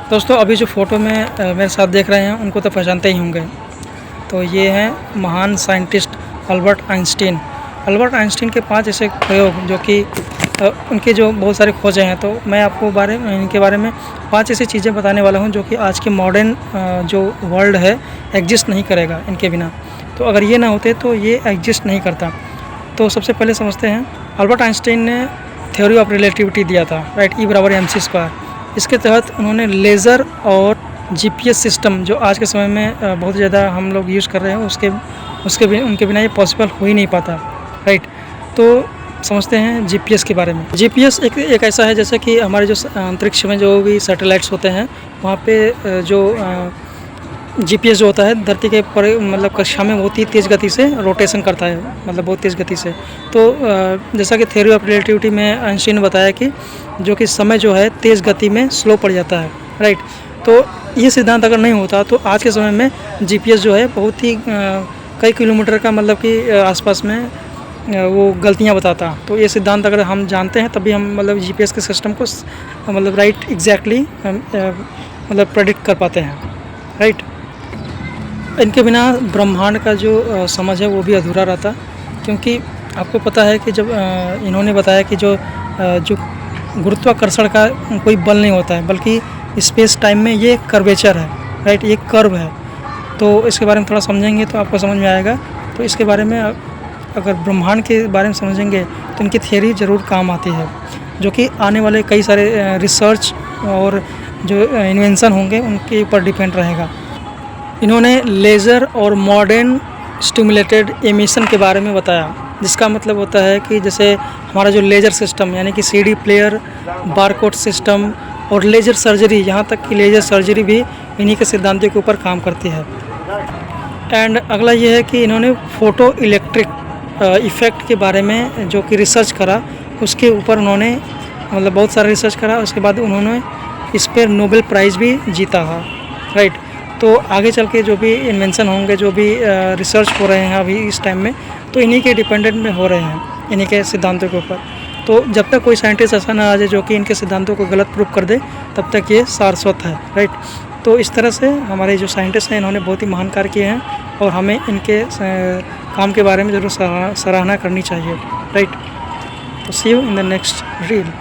दोस्तों अभी जो फ़ोटो में मेरे साथ देख रहे हैं उनको तो पहचानते ही होंगे। तो ये हैं महान scientist Albert Einstein. Albert Einstein के 5 ऐसे प्रयोग जो कि उनके जो बहुत सारे खोजें हैं, तो मैं आपको इनके बारे में 5 ऐसी चीज़ें बताने वाला हूं जो कि आज के मॉडर्न जो वर्ल्ड है एग्जिस्ट नहीं करेगा इनके बिना। तो अगर ये ना होते तो ये एग्जिस्ट नहीं करता। तो सबसे पहले समझते हैं, अल्बर्ट आइंस्टीन ने थ्योरी ऑफ रिलेटिविटी दिया था, राइट, E = mc²। इसके तहत उन्होंने लेज़र और जीपीएस सिस्टम जो आज के समय में बहुत ज़्यादा हम लोग यूज़ कर रहे हैं उनके बिना ये पॉसिबल हो ही नहीं पाता, राइट। तो समझते हैं जीपीएस के बारे में। जीपीएस एक ऐसा है जैसे कि हमारे जो अंतरिक्ष में जो भी सैटेलाइट्स होते हैं वहाँ पे जो जीपीएस जो होता है धरती के पर मतलब कक्षा में बहुत ही तेज़ गति से रोटेशन करता है, मतलब बहुत तेज़ गति से। तो जैसा कि थ्योरी ऑफ रिलेटिविटी में आइंस्टीन ने बताया कि जो कि समय जो है तेज़ गति में स्लो पड़ जाता है, राइट। तो ये सिद्धांत अगर नहीं होता तो आज के समय में जीपीएस जो है बहुत ही कई किलोमीटर का मतलब कि आसपास में वो गलतियाँ बताता। तो ये सिद्धांत अगर हम जानते हैं तभी हम मतलब जीपीएस के सिस्टम को मतलब राइट एग्जैक्टली मतलब प्रेडिक्ट कर पाते हैं, राइट। इनके बिना ब्रह्मांड का जो समझ है वो भी अधूरा रहता, क्योंकि आपको पता है कि जब इन्होंने बताया कि जो गुरुत्वाकर्षण का कोई बल नहीं होता है बल्कि स्पेस टाइम में ये कर्वेचर है, राइट, ये कर्व है। तो इसके बारे में थोड़ा समझेंगे तो आपको समझ में आएगा। तो इसके बारे में अगर ब्रह्मांड के बारे में समझेंगे तो इनकी थियरी ज़रूर काम आती है, जो कि आने वाले कई सारे रिसर्च और जो इन्वेंशन होंगे उनके ऊपर डिपेंड रहेगा। इन्होंने लेज़र और मॉडर्न स्टिमुलेटेड एमिशन के बारे में बताया, जिसका मतलब होता है कि जैसे हमारा जो लेज़र सिस्टम यानी कि सीडी प्लेयर, बारकोड सिस्टम और लेज़र सर्जरी, यहाँ तक कि लेज़र सर्जरी भी इन्हीं के सिद्धांतों के ऊपर काम करती है। एंड अगला ये है कि इन्होंने फोटो इलेक्ट्रिक इफ़ेक्ट के बारे में जो कि रिसर्च करा, उसके ऊपर उन्होंने मतलब बहुत सारा रिसर्च करा। उसके बाद उन्होंने इस पर नोबेल प्राइज़ भी जीता है, राइट। तो आगे चल के जो भी इन्वेंशन होंगे, जो भी रिसर्च हो रहे हैं अभी इस टाइम में, तो इन्हीं के डिपेंडेंट में हो रहे हैं, इन्हीं के सिद्धांतों के ऊपर। तो जब तक कोई साइंटिस्ट ऐसा ना आ जाए जो कि इनके सिद्धांतों को गलत प्रूव कर दे, तब तक ये शाश्वत है, राइट। तो इस तरह से हमारे जो साइंटिस्ट हैं इन्होंने बहुत ही महान कार्य किए हैं और हमें इनके काम के बारे में ज़रूर सराहना करनी चाहिए, राइट। तो see you in the next reel.